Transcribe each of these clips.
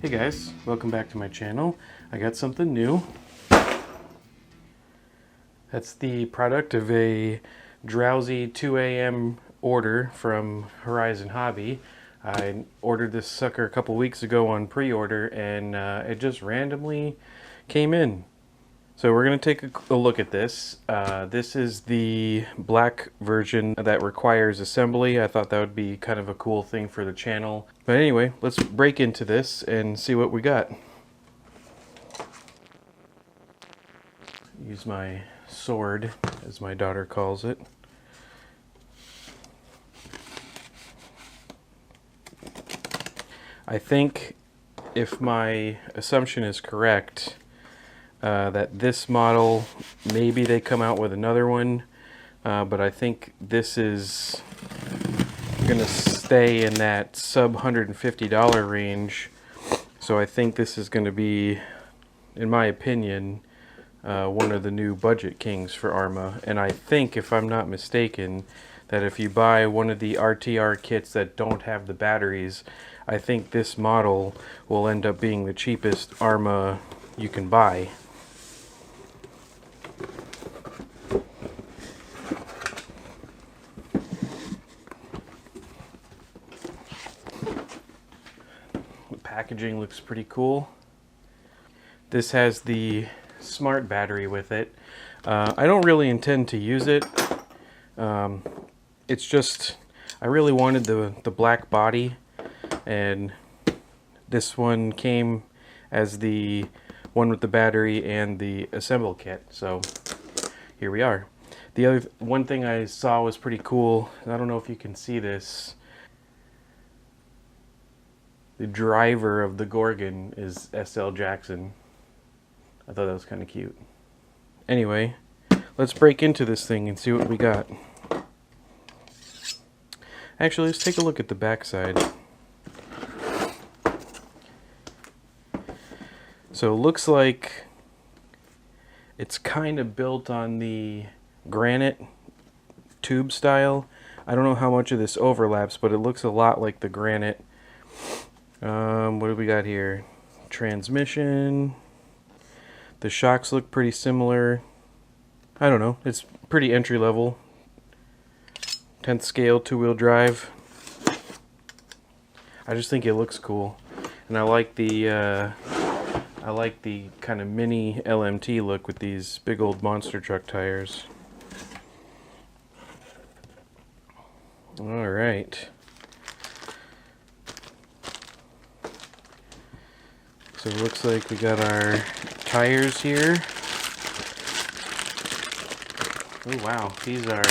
Hey guys, welcome back to my channel. I got something new. That's the product of a drowsy 2 a.m. order from Horizon Hobby. I ordered this sucker a couple weeks ago on pre-order and it just randomly came in. So we're going to take a look at this. This is the black version that requires assembly. I thought that would be kind of a cool thing for the channel. But anyway, let's break into this and see what we got. Use my sword, as my daughter calls it. I think, if my assumption is correct, that this model, maybe they come out with another one, but I think this is going to stay in that sub $150 range. So I think this is going to be, in my opinion, one of the new budget kings for ARRMA. And I think, if I'm not mistaken, that if you buy one of the RTR kits that don't have the batteries, I think this model will end up being the cheapest ARRMA you can buy. The packaging looks pretty cool. This has the smart battery with it. I don't really intend to use it. It's just, I really wanted the black body, and this one came as the one with the battery and the assemble kit. So here we are. The other one thing I saw was pretty cool. I don't know if you can see this. The driver of the Gorgon is S.L. Jackson. I thought that was kind of cute. Anyway, let's break into this thing and see what we got. Actually, let's take a look at the back side. So it looks like it's kind of built on the granite tube style. I don't know how much of this overlaps, but it looks a lot like the granite. What do we got here? Transmission. The shocks look pretty similar. I don't know. It's pretty entry level. 10th scale 2-wheel drive. I just think it looks cool, and I like the kind of mini LMT look with these big old monster truck tires. All right. So it looks like we got our tires here. Oh wow, these are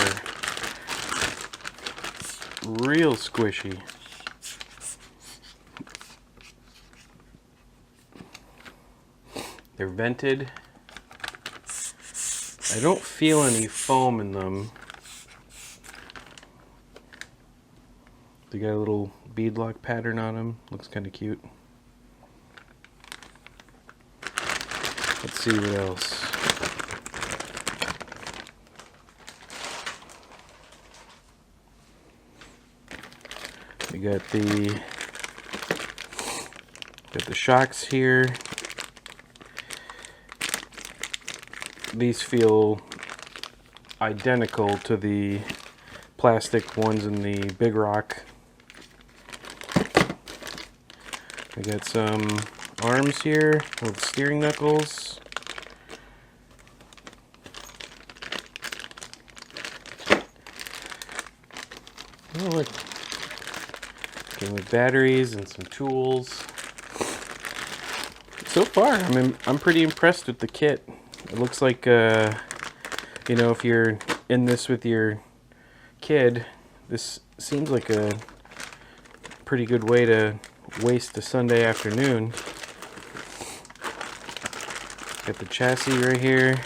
real squishy. They're vented. I don't feel any foam in them. They got a little beadlock pattern on them. Looks kind of cute. Let's see what else. We got the shocks here. These feel identical to the plastic ones in the Big Rock. We got some arms here with steering knuckles. Oh, look. Came with batteries and some tools. So far, I'm pretty impressed with the kit. It looks like, you know, if you're in this with your kid, this seems like a pretty good way to waste a Sunday afternoon. Got the chassis right here.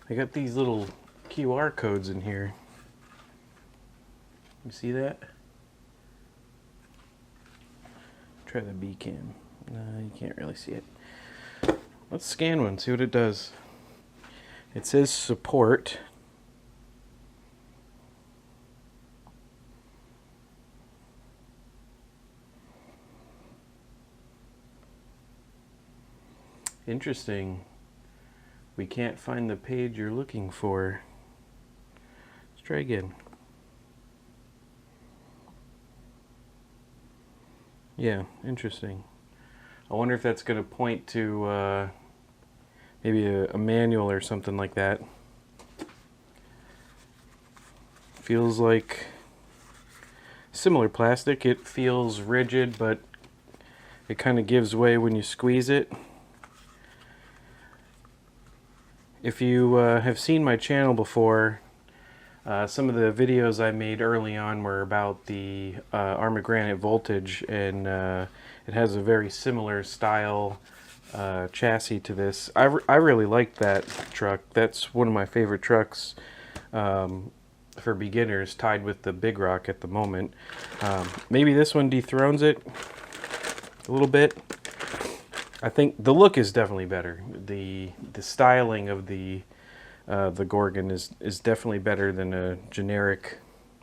I got these little QR codes in here. You see that? Try the B cam. No, you can't really see it. Let's scan one, see what it does. It says support. Interesting. We can't find the page you're looking for. Let's try again. Yeah, interesting. I wonder if that's going to point to maybe a manual or something like that. Feels like similar plastic. It feels rigid, but it kind of gives way when you squeeze it. If you have seen my channel before, some of the videos I made early on were about the ARRMA GRANITE VOLATGE, and it has a very similar style chassis to this. I really like that truck. That's one of my favorite trucks for beginners, tied with the Big Rock at the moment. Maybe this one dethrones it a little bit. I think the look is definitely better. The styling of the Gorgon is definitely better than a generic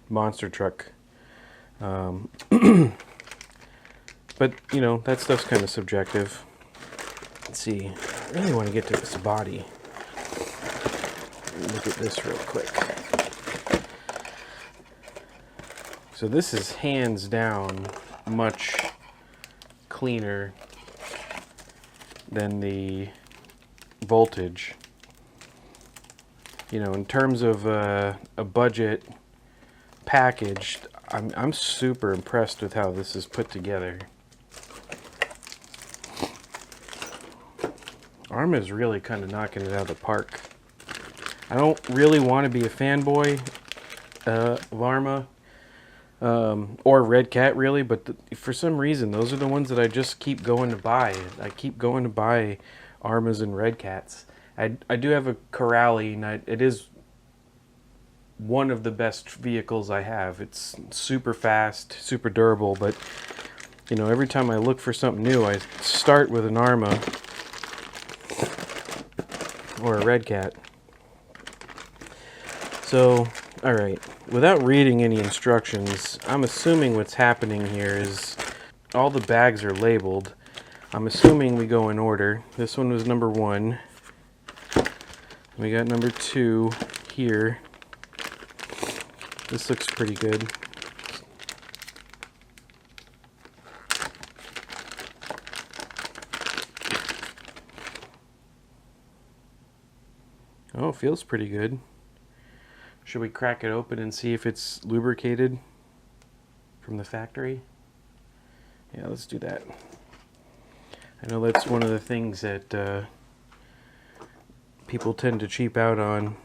monster truck. But you know, that stuff's kind of subjective. Let's see. I really want to get to this body. Look at this real quick. So this is hands down much cleaner than the Voltage. You know, in terms of a budget package, I'm super impressed with how this is put together. ARRMA is really kind of knocking it out of the park. I don't really want to be a fanboy of ARRMA or Red Cat, really, but for some reason, those are the ones that I just keep going to buy. I keep going to buy ARRMAs and Red Cats. I do have a Corrali, and it is one of the best vehicles I have. It's super fast, super durable, but you know, every time I look for something new, I start with an ARRMA or a Red Cat. So, alright, without reading any instructions, I'm assuming what's happening here is all the bags are labeled. I'm assuming we go in order. This one was number 1. We got number 2 here. This looks pretty good. Oh, it feels pretty good. Should we crack it open and see if it's lubricated from the factory? Yeah, let's do that. I know that's one of the things that people tend to cheap out on.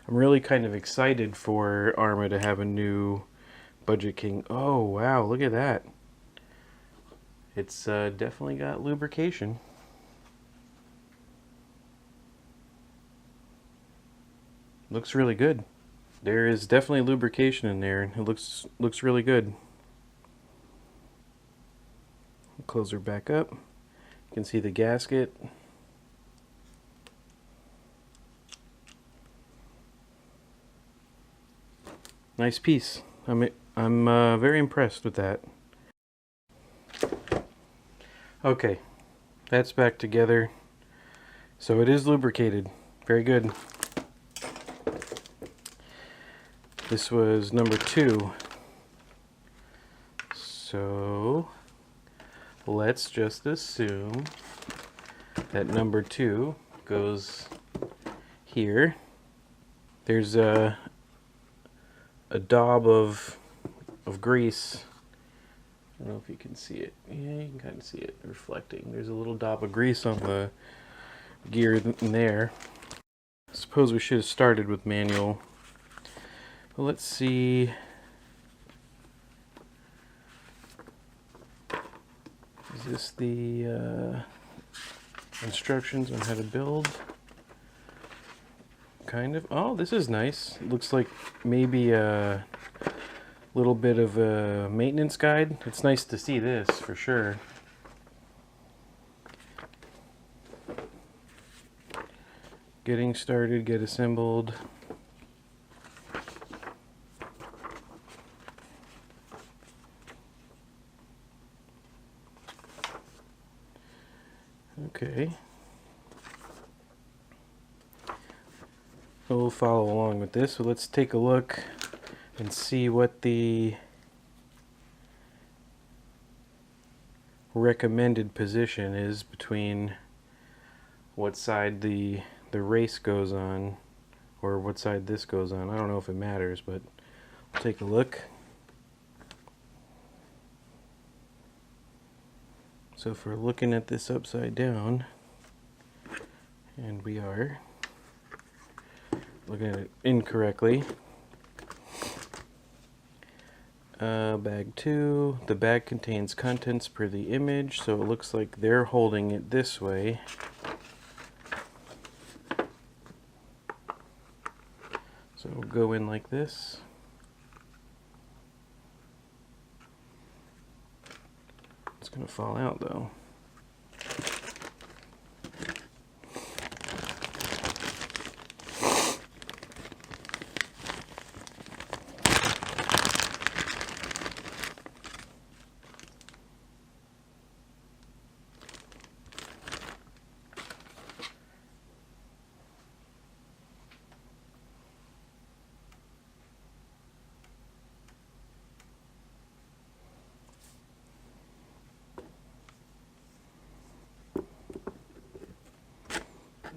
I'm really kind of excited for ARRMA to have a new Budget King. Oh wow, look at that. It's definitely got lubrication. Looks really good. There is definitely lubrication in there. It looks really good. Close her back up. You can see the gasket. Nice piece. I'm very impressed with that. Okay, that's back together. So it is lubricated. Very good. This was number 2. So let's just assume that number 2 goes here. There's a daub of grease. I don't know if you can see it. Yeah, you can kind of see it reflecting. There's a little daub of grease on the gear in there. I suppose we should have started with manual. But let's see. Is this the instructions on how to build? kind of. Oh, this is nice. It looks like maybe a little bit of a maintenance guide. It's nice to see this for sure. Getting started, get assembled. Okay. We'll follow along with this. So let's take a look and see what the recommended position is between what side the race goes on, or what side this goes on. I don't know if it matters, but we'll take a look. So if we're looking at this upside down, and we are looking at it incorrectly, bag 2, the bag contains contents per the image, so it looks like they're holding it this way. So we'll go in like this. It's going to fall out though.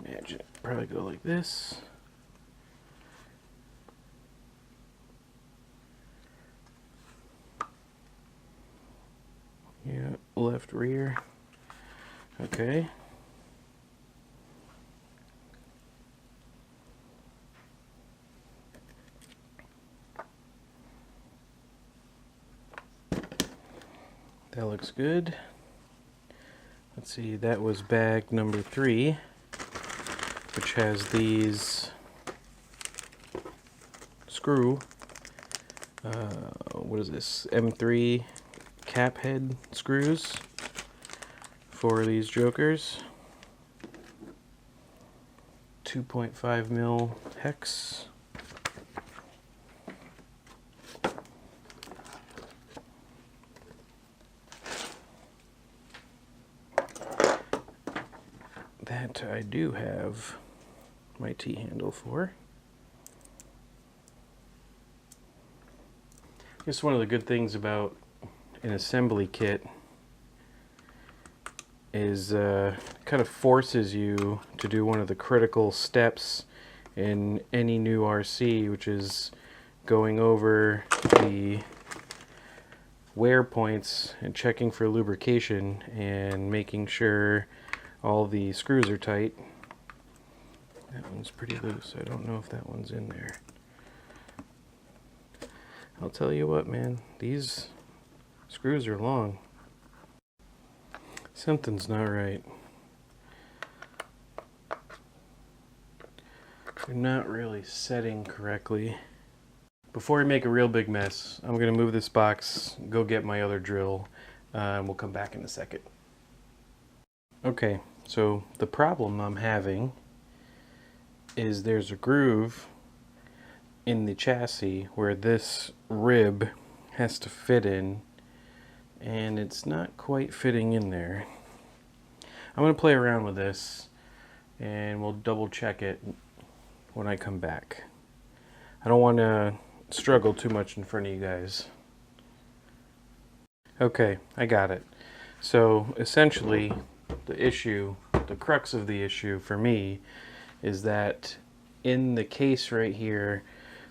Imagine it probably go like this. Yeah, left rear. Okay. That looks good. Let's see, that was bag number 3, which has these screw, what is this, M3 cap head screws for these jokers. 2.5 mil hex. That I do have my T-handle for. I guess one of the good things about an assembly kit is kind of forces you to do one of the critical steps in any new RC, which is going over the wear points and checking for lubrication and making sure all the screws are tight. That one's pretty loose. I don't know if that one's in there. I'll tell you what, man, these screws are long. Something's not right. They're not really setting correctly. Before we make a real big mess, I'm going to move this box, go get my other drill, and we'll come back in a second. Okay, so the problem I'm having is there's a groove in the chassis where this rib has to fit in, and it's not quite fitting in there. I'm going to play around with this and we'll double check it when I come back. I don't want to struggle too much in front of you guys. Okay, I got it. So essentially the crux of the issue for me is that in the case right here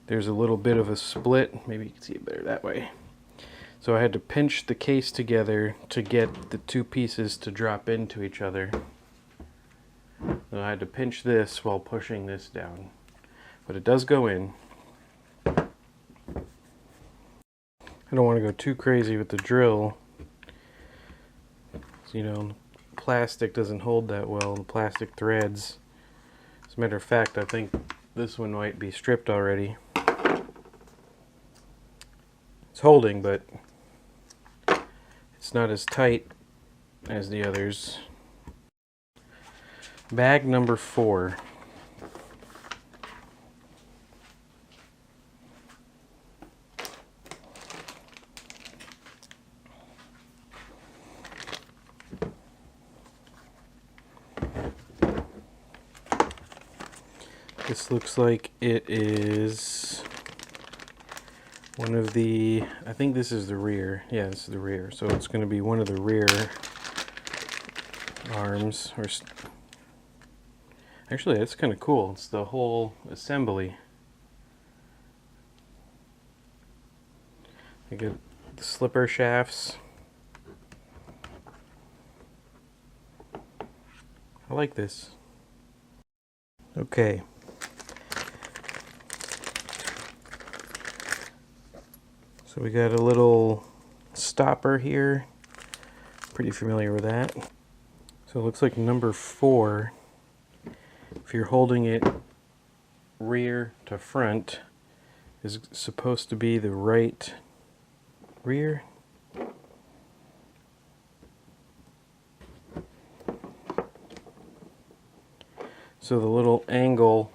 there's a little bit of a split. Maybe you can see it better that way. So I had to pinch the case together to get the two pieces to drop into each other. So I had to pinch this while pushing this down. But it does go in. I don't want to go too crazy with the drill. So, you know, plastic doesn't hold that well, the plastic threads. As a matter of fact, I think this one might be stripped already. It's holding, but it's not as tight as the others. Bag number 4. This looks like it is one of the, I think this is the rear. Yeah, this is the rear. So it's going to be one of the rear arms. Or actually, that's kind of cool. It's the whole assembly. You get the slipper shafts. I like this. Okay. So we got a little stopper here. Pretty familiar with that. So it looks like number 4, if you're holding it rear to front, is supposed to be the right rear. So the little angle,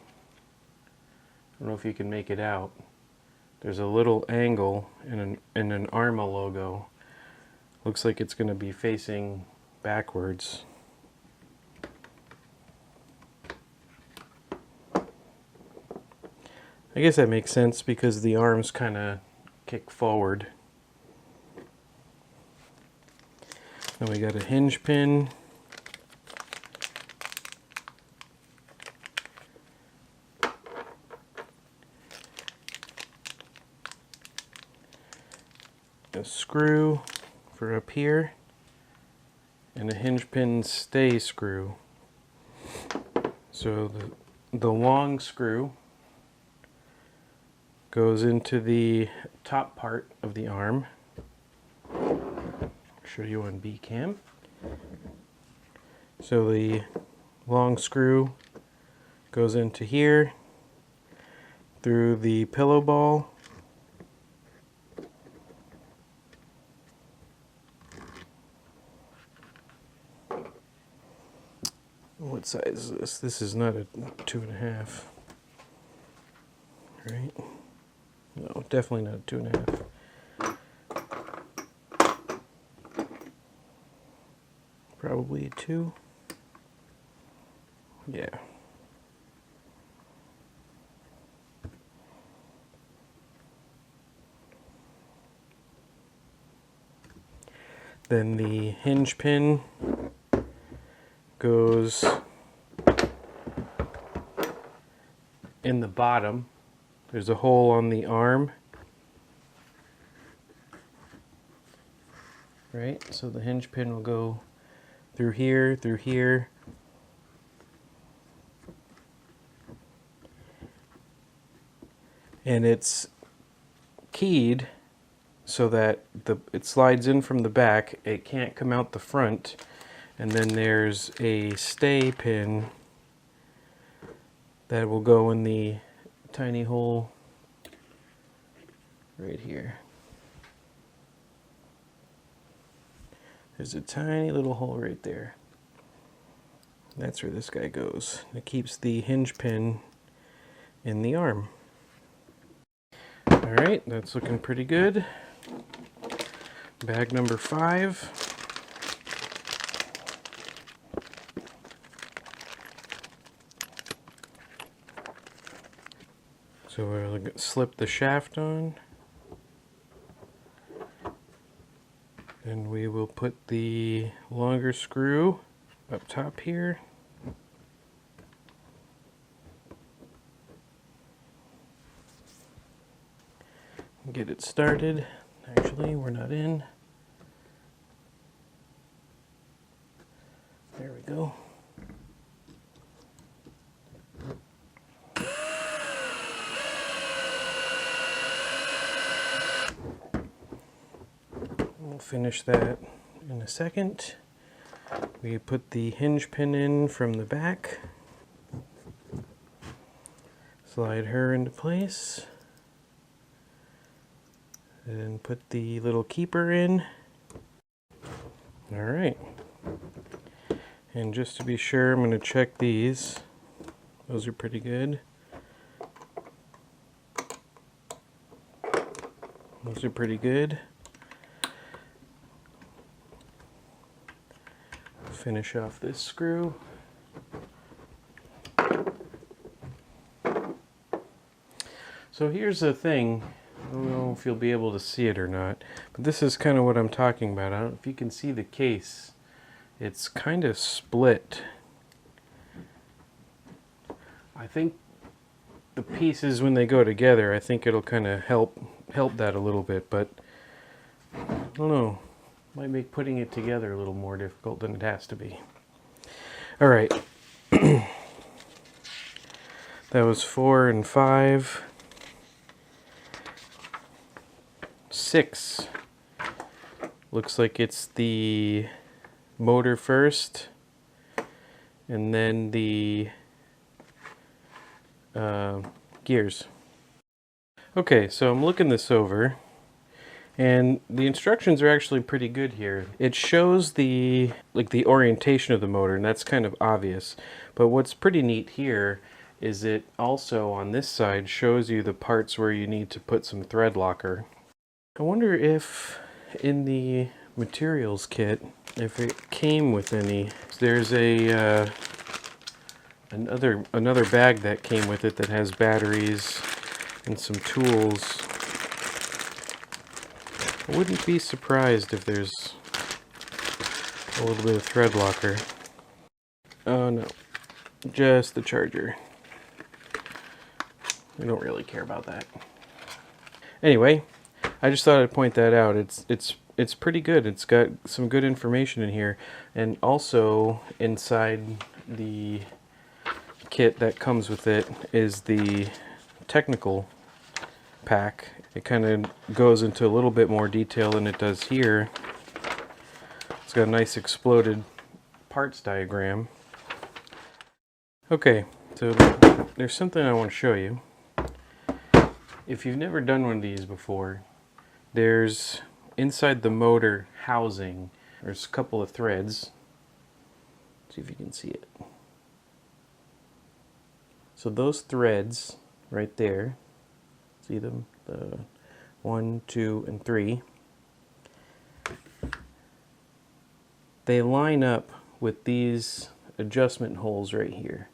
I don't know if you can make it out. There's a little angle in an ARRMA logo. Looks like it's going to be facing backwards. I guess that makes sense because the arms kind of kick forward. Then we got a hinge pin. A screw for up here, and a hinge pin stay screw. So the long screw goes into the top part of the arm. I'll show you on B cam. So the long screw goes into here through the pillow ball. What size is this? This is not a 2.5, right? No, definitely not a 2.5. Probably a 2. Yeah. Then the hinge pin goes in the bottom. There's a hole on the arm, right? So the hinge pin will go through here, and it's keyed so that it slides in from the back. It can't come out the front. And then there's a stay pin that will go in the tiny hole right here. There's a tiny little hole right there. That's where this guy goes. It keeps the hinge pin in the arm. All right, that's looking pretty good. Bag number 5. So we'll slip the shaft on, and we will put the longer screw up top here. Get it started. Actually, we're not in. There we go. We'll finish that in a second. We put the hinge pin in from the back. Slide her into place. And put the little keeper in. Alright. And just to be sure, I'm going to check these. Those are pretty good. Those are pretty good. Finish off this screw. So here's the thing. I don't know if you'll be able to see it or not, but this is kind of what I'm talking about. I don't know if you can see the case. It's kind of split. I think the pieces, when they go together, I think it'll kind of help that a little bit, but I don't know. Might make putting it together a little more difficult than it has to be. All right. That was 4 and 5. 6. Looks like it's the motor first, and then the gears. Okay, so I'm looking this over, and the instructions are actually pretty good here. It shows the orientation of the motor, and that's kind of obvious. But what's pretty neat here is it also on this side shows you the parts where you need to put some thread locker. I wonder if in the materials kit, if it came with any. There's a another bag that came with it that has batteries and some tools. I wouldn't be surprised if there's a little bit of thread locker. Oh no, just the charger. We don't really care about that. Anyway, I just thought I'd point that out. It's pretty good. It's got some good information in here, and also inside the kit that comes with it is the technical pack. It kind of goes into a little bit more detail than it does here. It's got a nice exploded parts diagram. Okay, so there's something I want to show you. If you've never done one of these before, there's inside the motor housing, there's a couple of threads. See if you can see it. So those threads right there, see them? The 1, 2, and 3. They line up with these adjustment holes right here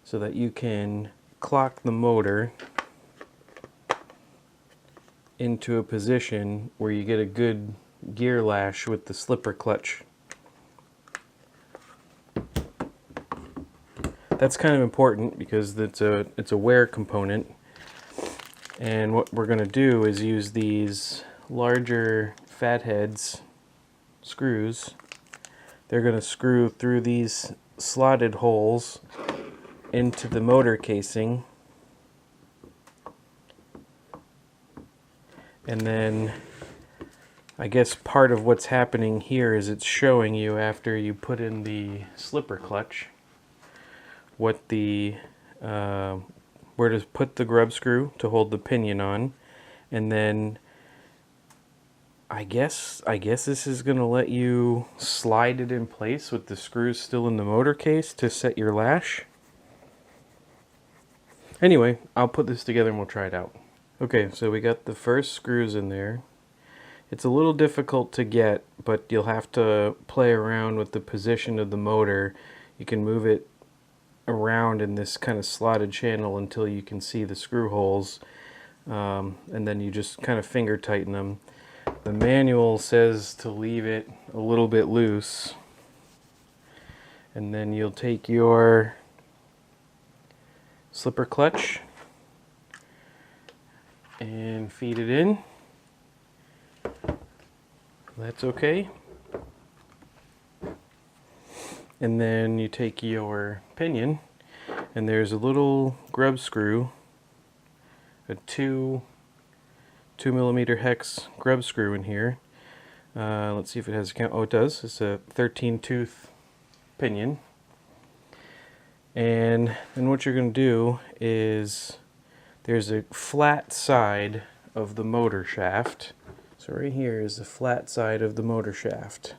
so that you can clock the motor into a position where you get a good gear lash with the slipper clutch. That's kind of important because it's a wear component, and what we're going to do is use these larger fatheads screws. They're going to screw through these slotted holes into the motor casing, and then I guess part of what's happening here is it's showing you after you put in the slipper clutch what the where to put the grub screw to hold the pinion on, and then I guess this is going to let you slide it in place with the screws still in the motor case to set your lash. Anyway, I'll put this together and we'll try it out. Okay, so we got the first screws in there. It's a little difficult to get, but you'll have to play around with the position of the motor. You can move it around in this kind of slotted channel until you can see the screw holes, and then you just kind of finger tighten them. The manual says to leave it a little bit loose, and then you'll take your slipper clutch and feed it in. That's okay. And then you take your pinion, and there's a little grub screw, a 2mm hex grub screw in here. Let's see if it has a count. Oh, it does. It's a 13 tooth pinion. And then what you're going to do is there's a flat side of the motor shaft. So right here is the flat side of the motor shaft.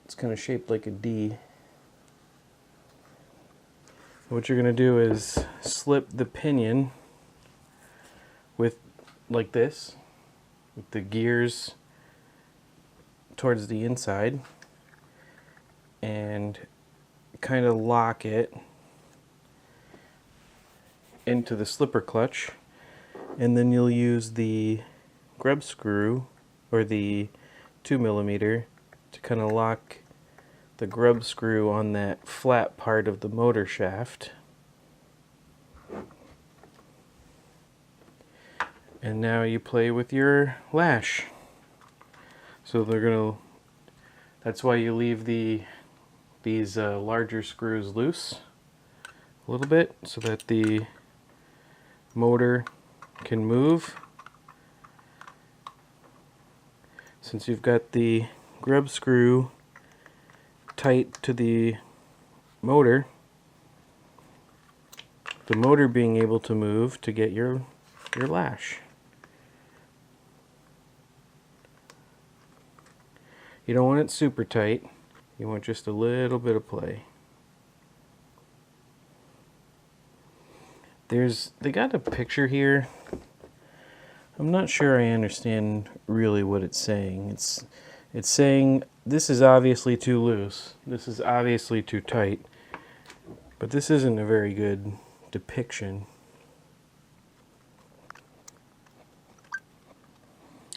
It's kind of shaped like a D. What you're going to do is slip the pinion with like this, with the gears towards the inside, and kind of lock it into the slipper clutch, and then you'll use the grub screw or the 2mm to kind of lock the grub screw on that flat part of the motor shaft. And now you play with your lash. So that's why you leave these larger screws loose a little bit so that the motor can move. Since you've got the grub screw tight to the motor being able to move to get your lash. You don't want it super tight. You want just a little bit of play. They got a picture here. I'm not sure I understand really what it's saying. It's saying this is obviously too loose. This is obviously too tight. But this isn't a very good depiction.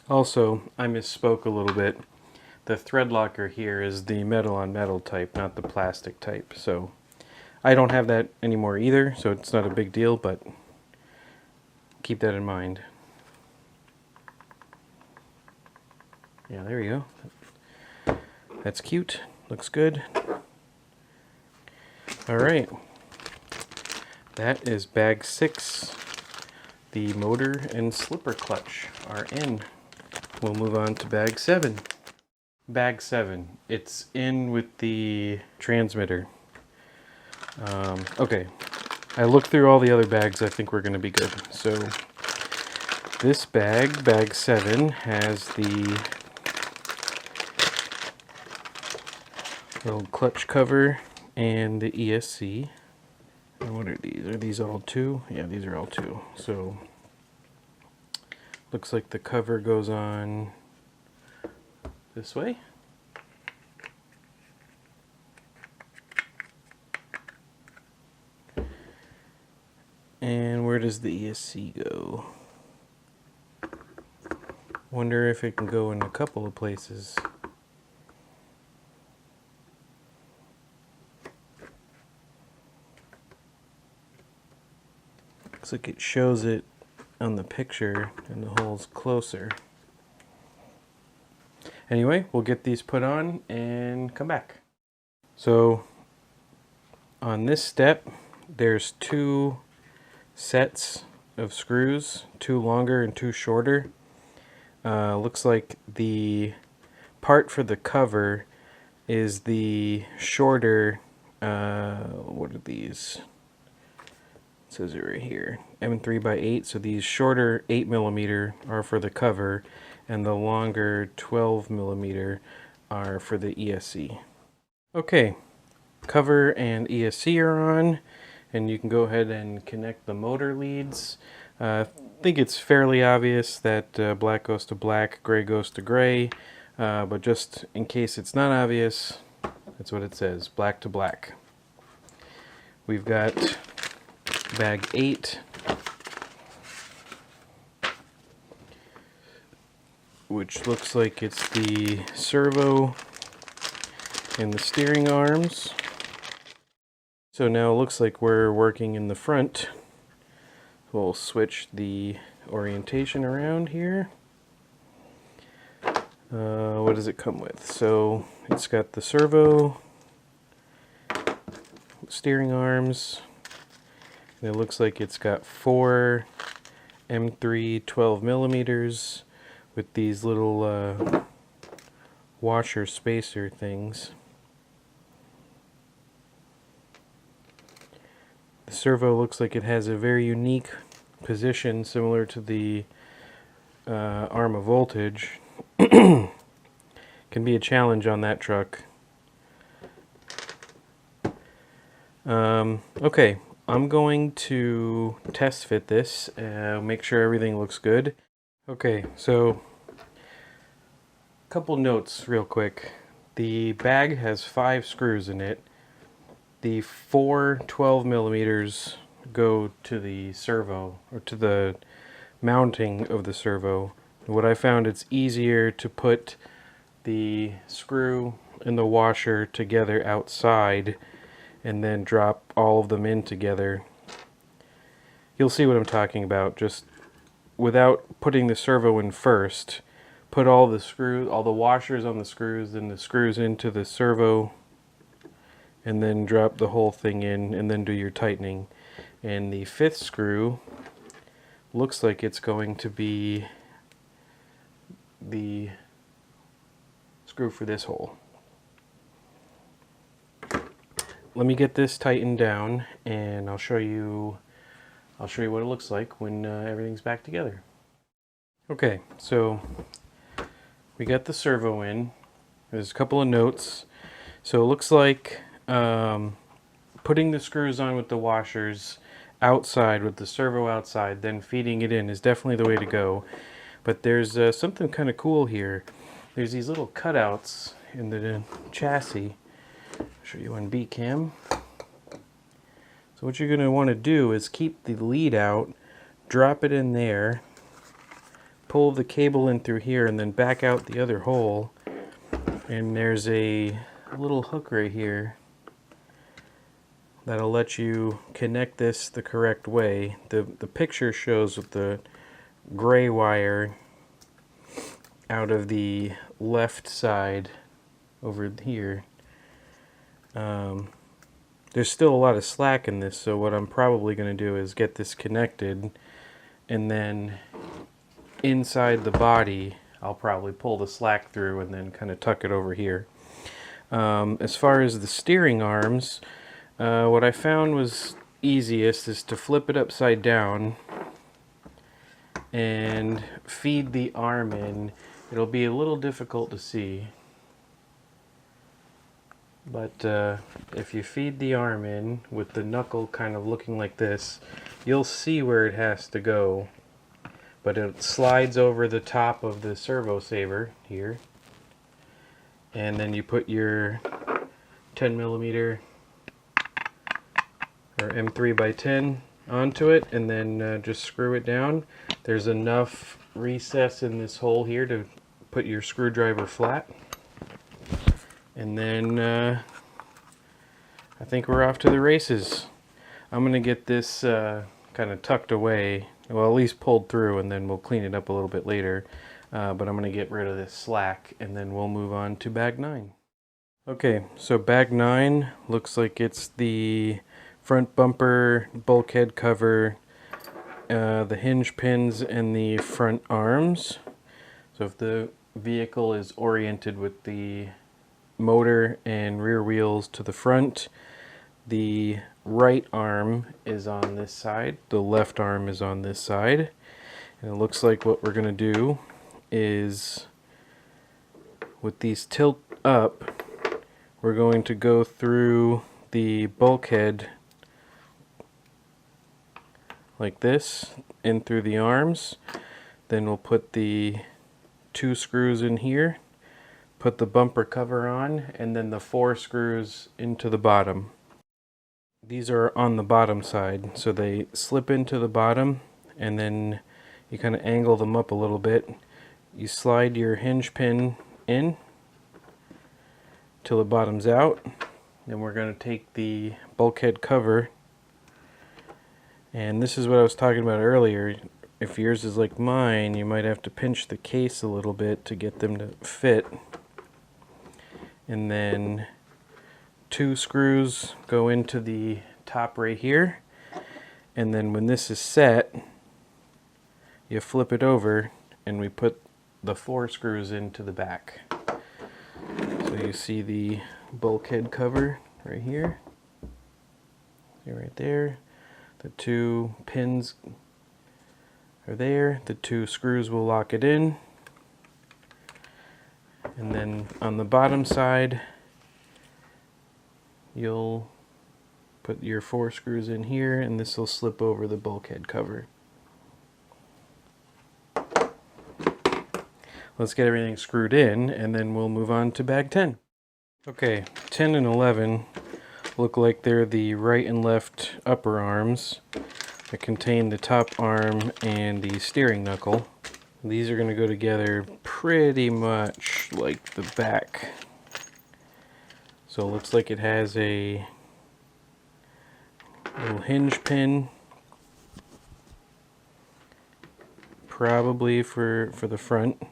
Also, I misspoke a little bit. The thread locker here is the metal on metal type, not the plastic type. So I don't have that anymore either, so it's not a big deal, but keep that in mind. Yeah, there you go. That's cute. Looks good. Alright. That is bag 6. The motor and slipper clutch are in. We'll move on to bag 7. Bag 7. It's in with the transmitter. Okay. I looked through all the other bags. I think we're going to be good. So this bag 7, has the little clutch cover and the ESC. And what are these? Are these all 2? Yeah, these are all 2. So looks like the cover goes on this way. And where does the ESC go? Wonder if it can go in a couple of places. Looks like it shows it on the picture and the hole's closer. Anyway, we'll get these put on and come back. So on this step, there's 2 sets of screws, 2 longer and 2 shorter. Looks like the part for the cover is the shorter, what are these? It says it right here, M3x8. So these shorter 8mm are for the cover, and the longer 12mm are for the ESC. Okay, cover and ESC are on, and you can go ahead and connect the motor leads. I think it's fairly obvious that black goes to black, gray goes to gray, but just in case it's not obvious, that's what it says, black to black. We've got bag 8, which looks like it's the servo and the steering arms. So now it looks like we're working in the front. We'll switch the orientation around here. What does it come with? So it's got the servo, steering arms, and it looks like it's got 4 M3 12mm with these little washer spacer things. The servo looks like it has a very unique position similar to the ARRMA Voltage. Can be a challenge on that truck. Okay, I'm going to test fit this, make sure everything looks good. Okay, so a couple notes real quick. The bag has 5 screws in it. The 4 12 millimeters go to the servo, or to the mounting of the servo. What I found, it's easier to put the screw and the washer together outside and then drop all of them in together. You'll see what I'm talking about. Just without putting the servo in first, put all the washers on the screws, then the screws into the servo, and then drop the whole thing in, and then do your tightening. And the 5th screw looks like it's going to be the screw for this hole. Let me get this tightened down, and I'll show you what it looks like when everything's back together. Okay, so we got the servo in. There's a couple of notes. So it looks like putting the screws on with the washers outside, with the servo outside, then feeding it in is definitely the way to go. But there's something kind of cool here. There's these little cutouts in the chassis. I'll show you on B-cam. So what you're going to want to do is keep the lead out, drop it in there, pull the cable in through here, and then back out the other hole. And there's a little hook right here that'll let you connect this the correct way. The picture shows with the gray wire out of the left side over here. There's still a lot of slack in this, so what I'm probably going to do is get this connected, and then inside the body I'll probably pull the slack through and then kind of tuck it over here. As far as the steering arms, what I found was easiest is to flip it upside down and feed the arm in. It'll be a little difficult to see, but if you feed the arm in with the knuckle kind of looking like this, you'll see where it has to go. But it slides over the top of the servo saver here, and then you put your 10 millimeter or M3x10 onto it, and then just screw it down. There's enough recess in this hole here to put your screwdriver flat, and then I think we're off to the races. I'm gonna get this kind of tucked away, well, at least pulled through, and then we'll clean it up a little bit later. But I'm gonna get rid of this slack, and then we'll move on to bag 9. Okay, so bag 9 looks like it's the front bumper, bulkhead cover, the hinge pins, and the front arms. So if the vehicle is oriented with the motor and rear wheels to the front, the right arm is on this side, the left arm is on this side. And it looks like what we're going to do is, with these tilt up, we're going to go through the bulkhead like this, in through the arms. Then we'll put the 2 screws in here, put the bumper cover on, and then the 4 screws into the bottom. These are on the bottom side, so they slip into the bottom, and then you kind of angle them up a little bit. You slide your hinge pin in till it bottoms out. Then we're going to take the bulkhead cover, and this is what I was talking about earlier. If yours is like mine, you might have to pinch the case a little bit to get them to fit. And then 2 screws go into the top right here, and then when this is set, you flip it over and we put the 4 screws into the back. So you see the bulkhead cover right here, see right there. The 2 pins are there. The 2 screws will lock it in. And then on the bottom side, you'll put your 4 screws in here, and this will slip over the bulkhead cover. Let's get everything screwed in, and then we'll move on to bag 10. Okay, 10 and 11 look like they're the right and left upper arms that contain the top arm and the steering knuckle. These are going to go together pretty much like the back. So it looks like it has a little hinge pin, probably for the front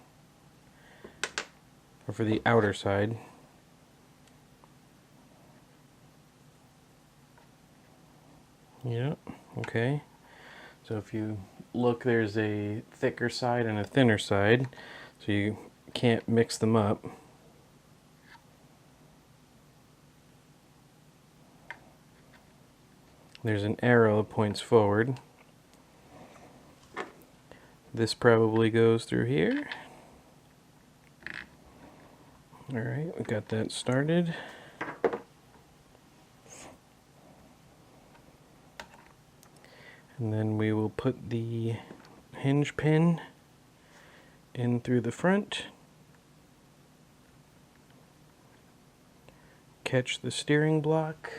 or for the outer side. Yep, okay. So if you look, there's a thicker side and a thinner side, so you can't mix them up. There's an arrow that points forward. This probably goes through here. Alright, we got that started. And then we will put the hinge pin in through the front. Catch the steering block.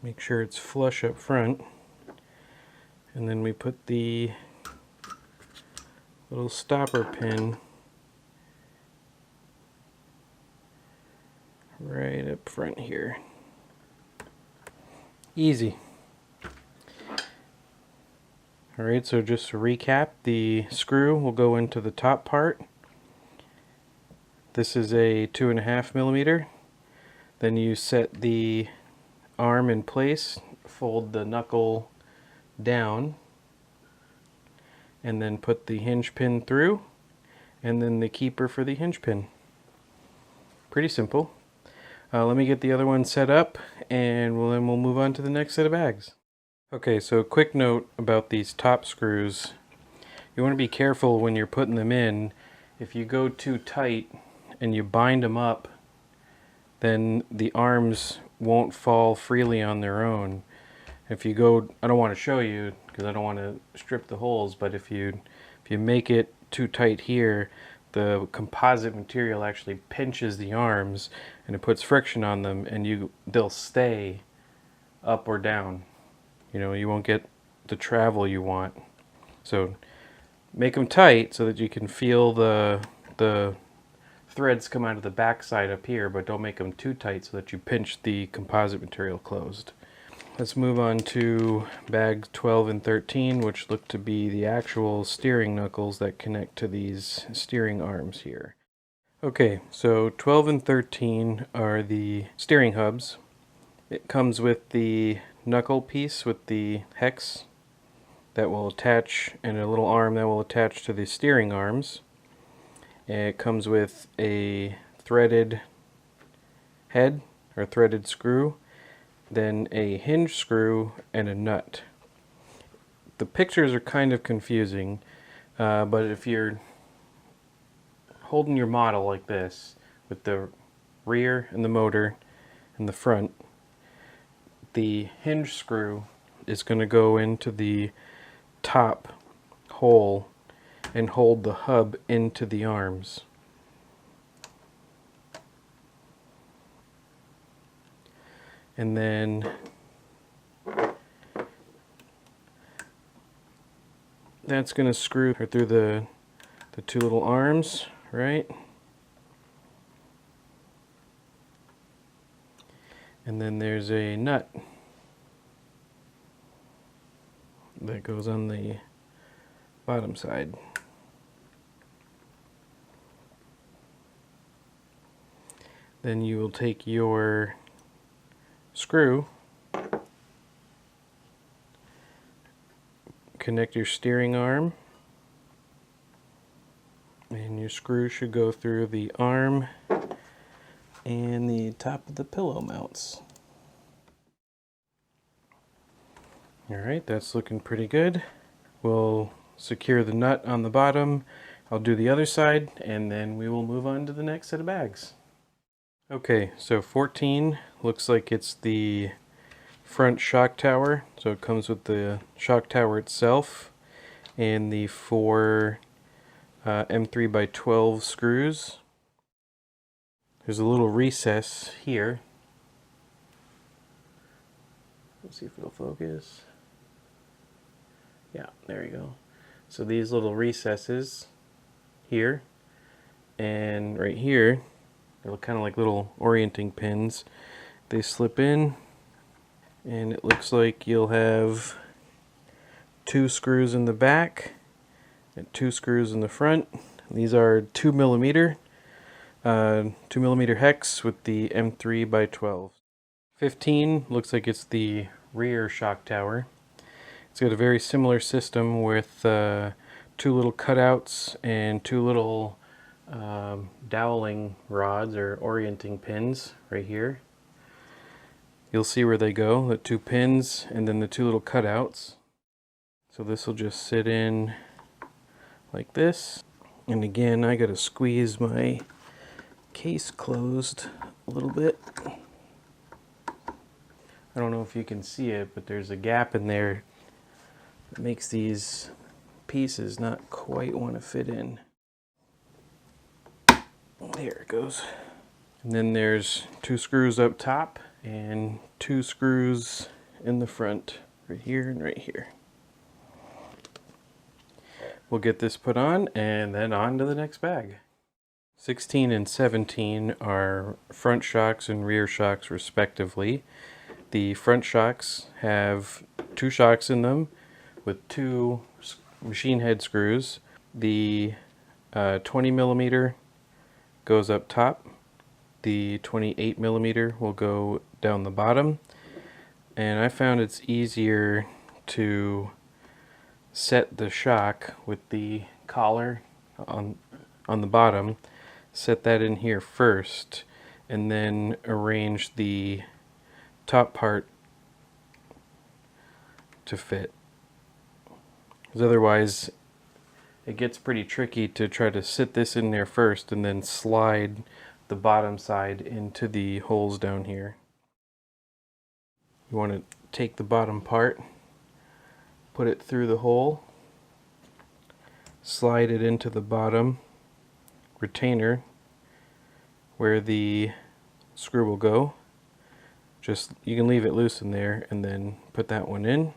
Make sure it's flush up front. And then we put the little stopper pin right up front here. Easy. Alright, so just to recap, the screw will go into the top part. This is a 2.5 millimeter. Then you set the arm in place, fold the knuckle down, and then put the hinge pin through, and then the keeper for the hinge pin. Pretty simple. Let me get the other one set up, and then we'll move on to the next set of bags. Okay, so a quick note about these top screws. You want to be careful when you're putting them in. If you go too tight and you bind them up, then the arms won't fall freely on their own. If you go, I don't want to show you because I don't want to strip the holes, but if you make it too tight here, the composite material actually pinches the arms and it puts friction on them, and they'll stay up or down. You know, you won't get the travel you want. So make them tight so that you can feel the threads come out of the back side up here, but don't make them too tight so that you pinch the composite material closed. Let's move on to bags 12 and 13, which look to be the actual steering knuckles that connect to these steering arms here. Okay, so 12 and 13 are the steering hubs. It comes with the knuckle piece with the hex that will attach, and a little arm that will attach to the steering arms. It comes with a threaded head or threaded screw, then a hinge screw and a nut. The pictures are kind of confusing, but if you're holding your model like this with the rear and the motor and the front, the hinge screw is going to go into the top hole and hold the hub into the arms. And then that's going to screw through the two little arms, right? And then there's a nut that goes on the bottom side. Then you will take your screw, connect your steering arm, and your screw should go through the arm and the top of the pillow mounts. Alright, that's looking pretty good. We'll secure the nut on the bottom. I'll do the other side, and then we will move on to the next set of bags. Okay, so 14 looks like it's the front shock tower. So it comes with the shock tower itself and the 4 M3x12 screws. There's a little recess here. Let's see if it'll focus. Yeah, there you go. So these little recesses here and right here, they look kind of like little orienting pins. They slip in, and it looks like you'll have 2 screws in the back and 2 screws in the front. These are 2mm hex with the M3x12. 15 looks like it's the rear shock tower. It's got a very similar system with 2 little cutouts and 2 little doweling rods or orienting pins right here. You'll see where they go, the 2 pins and then the 2 little cutouts. So this will just sit in like this. And again, I gotta squeeze my case closed a little bit. I don't know if you can see it, but there's a gap in there that makes these pieces not quite want to fit in. There it goes. And then there's 2 screws up top and 2 screws in the front, right here and right here. We'll get this put on and then on to the next bag. 16 and 17 are front shocks and rear shocks respectively. The front shocks have 2 shocks in them with 2 machine head screws. The 20mm goes up top. The 28mm will go down the bottom. And I found it's easier to set the shock with the collar on the bottom. Set that in here first, and then arrange the top part to fit. Because otherwise it gets pretty tricky to try to sit this in there first and then slide the bottom side into the holes down here. You want to take the bottom part, put it through the hole, slide it into the bottom retainer where the screw will go. Just, you can leave it loose in there and then put that one in.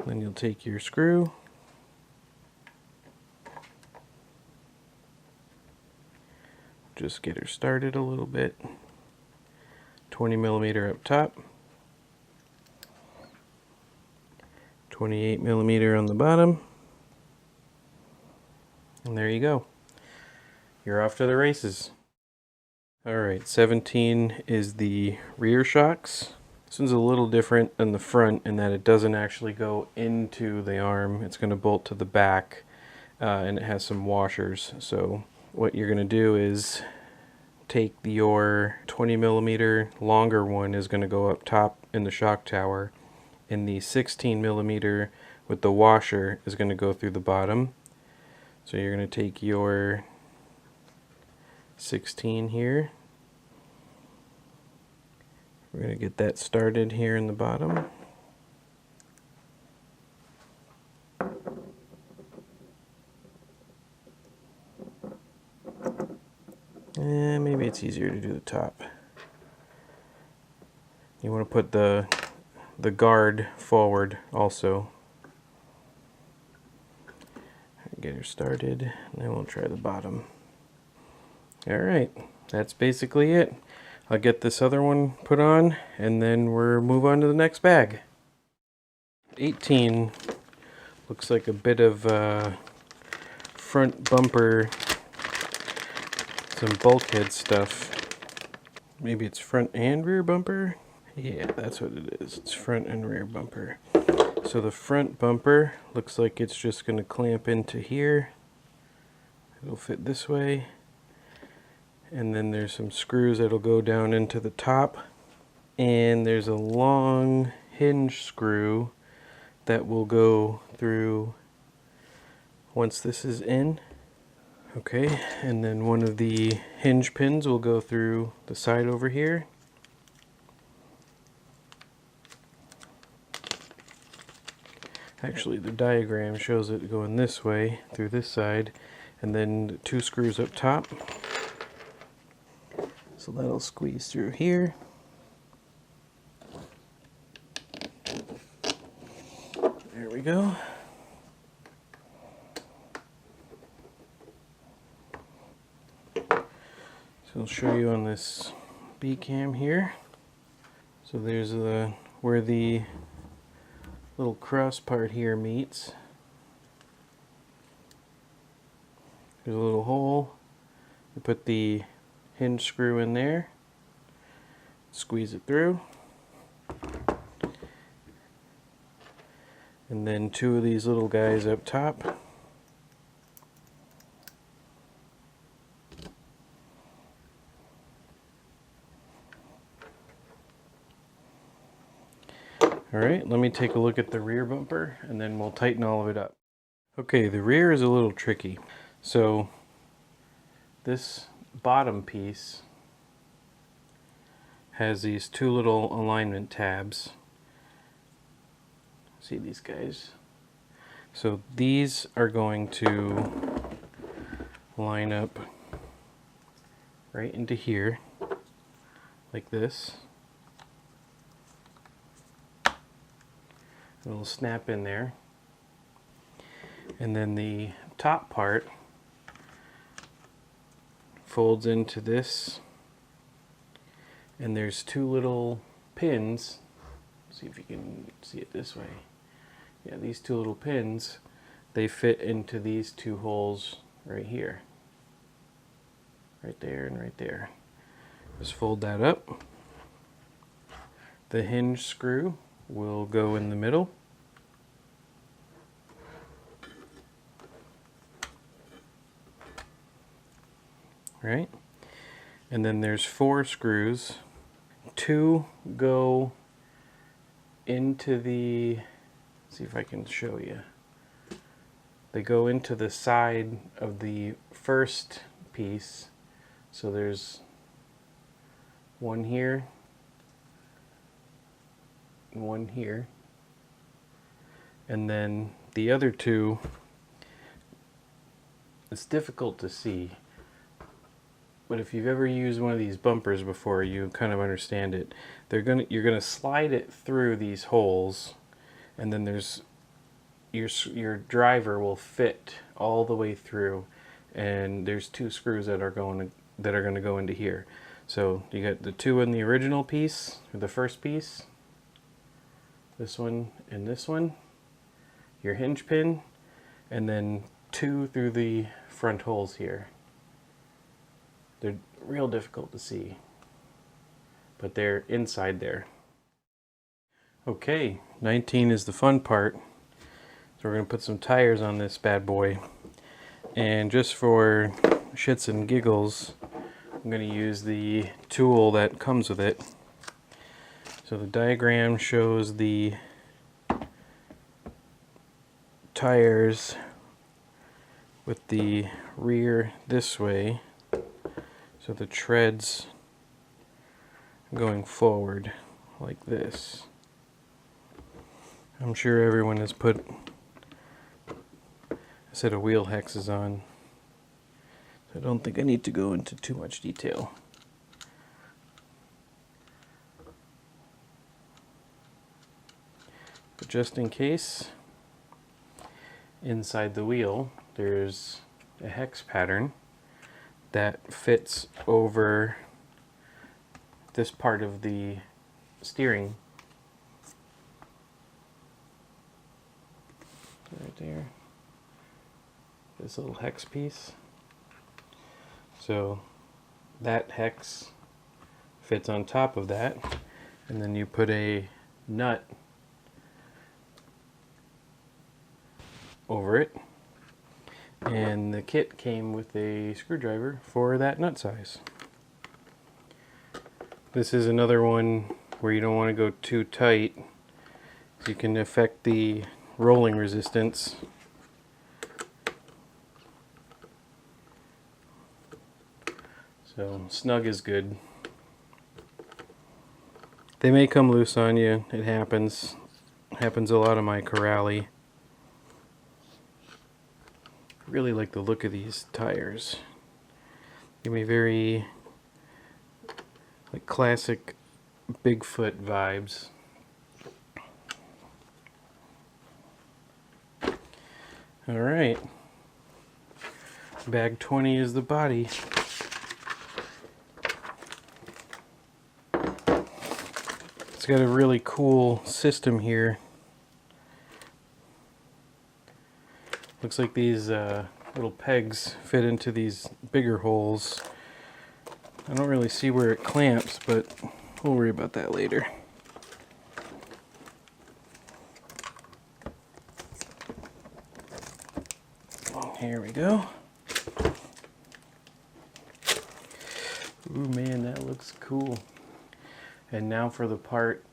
Then you'll take your screw, just get her started a little bit. 20mm up top, 28mm on the bottom, and there you go. You're off to the races. Alright, 17 is the rear shocks. This one's a little different than the front in that it doesn't actually go into the arm. It's going to bolt to the back, and it has some washers. So what you're going to do is take your 20mm longer one is going to go up top in the shock tower, and the 16mm with the washer is going to go through the bottom. So you're going to take your 16 here. We're going to get that started here in the bottom. And maybe it's easier to do the top. You want to put the guard forward also. Get her started, and then we'll try the bottom. Alright, that's basically it. I'll get this other one put on, and then we'll move on to the next bag. 18 looks like a bit of front bumper, some bulkhead stuff. Maybe it's front and rear bumper? Yeah, that's what it is. It's front and rear bumper. So So the front bumper looks like it's just going to clamp into here. It'll fit this way. And then there's some screws that'll go down into the top. And there's a long hinge screw that will go through once this is in. Okay, and then one of the hinge pins will go through the side over here. Actually, the diagram shows it going this way through this side, and then 2 screws up top. So that'll squeeze through here. There we go. So I'll show you on this B cam here. So there's where the little cross part here meets. There's a little hole. You put the hinge screw in there, squeeze it through, and then 2 of these little guys up top. Alright, let me take a look at the rear bumper and then we'll tighten all of it up. Okay, the rear is a little tricky. So this bottom piece has these 2 little alignment tabs. See these guys? So these are going to line up right into here, like this. It'll snap in there. And then the top part folds into this. And there's 2 little pins. See if you can see it this way. Yeah, these 2 little pins, they fit into these 2 holes right here. Right there and right there. Just fold that up. The hinge screw will go in the middle. Right? And then there's 4 screws. 2 go into the, see if I can show you. They go into the side of the first piece. So there's 1 here, 1 here, and then the other 2, it's difficult to see, but if you've ever used one of these bumpers before, you kind of understand it. You're gonna slide it through these holes, and then there's your driver will fit all the way through, and there's 2 screws that are going to go into here. So you got the 2 in the original piece, or the first piece, this one and this one, your hinge pin, and then 2 through the front holes here. They're real difficult to see, but they're inside there. Okay, 19 is the fun part. So we're going to put some tires on this bad boy. And just for shits and giggles, I'm going to use the tool that comes with it. So the diagram shows the tires with the rear this way. So the treads going forward like this. I'm sure everyone has put a set of wheel hexes on. I don't think I need to go into too much detail. But just in case, inside the wheel there's a hex pattern that fits over this part of the steering. Right there. This little hex piece. So that hex fits on top of that, and then you put a nut over it. And the kit came with a screwdriver for that nut size. This is another one where you don't want to go too tight. You can affect the rolling resistance. So snug is good. They may come loose on you. It happens. Happens a lot on my Corrali. Really like the look of these tires. Give me very like classic Bigfoot vibes. All right. Bag 20 is the body. It's got a really cool system here. Looks like these little pegs fit into these bigger holes. I don't really see where it clamps, but we'll worry about that later. Here we go. Ooh man, that looks cool. And now for the part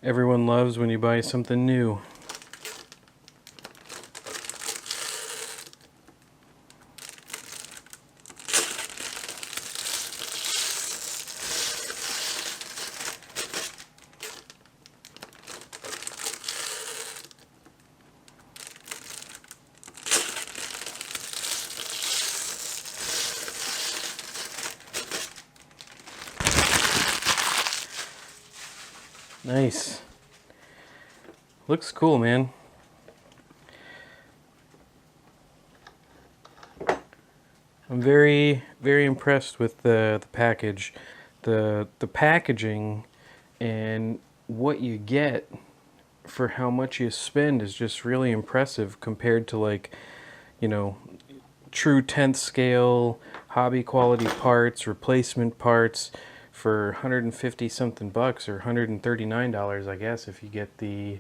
everyone loves when you buy something new. Nice. Looks cool, man. I'm very impressed with the package. The packaging and what you get for how much you spend is just really impressive compared to, like, you know, true 10th scale hobby quality parts, replacement parts for 150 something bucks, or $139, I guess, if you get the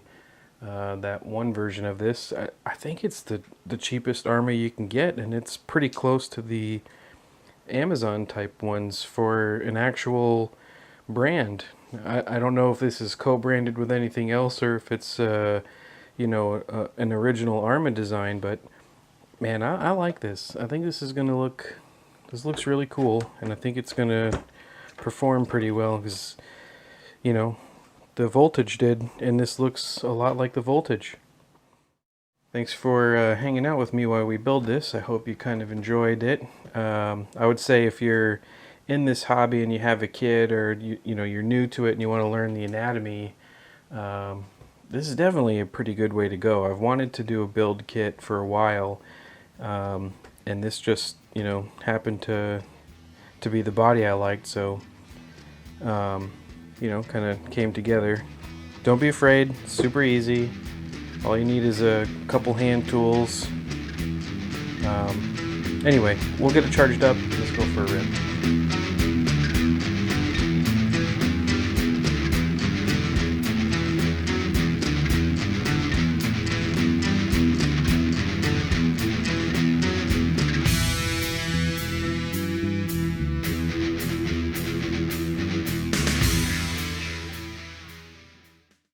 that one version of this. I think it's the cheapest ARRMA you can get, and it's pretty close to the Amazon type ones for an actual brand. I don't know if this is co-branded with anything else, or if it's you know, an original ARRMA design, but man, I like this. I think this is gonna look, this looks really cool, and I think it's gonna perform pretty well, because, you know, the Voltage did, and this looks a lot like the Voltage. Thanks for hanging out with me while we build this. I hope you kind of enjoyed it. I would say if you're in this hobby and you have a kid, or you know, you're new to it and you want to learn the anatomy, this is definitely a pretty good way to go. I've wanted to do a build kit for a while, and this just, you know, happened to be the body I liked, so you know, kind of came together. Don't be afraid, it's super easy. All you need is a couple hand tools. Anyway, we'll get it charged up. Let's go for a rip.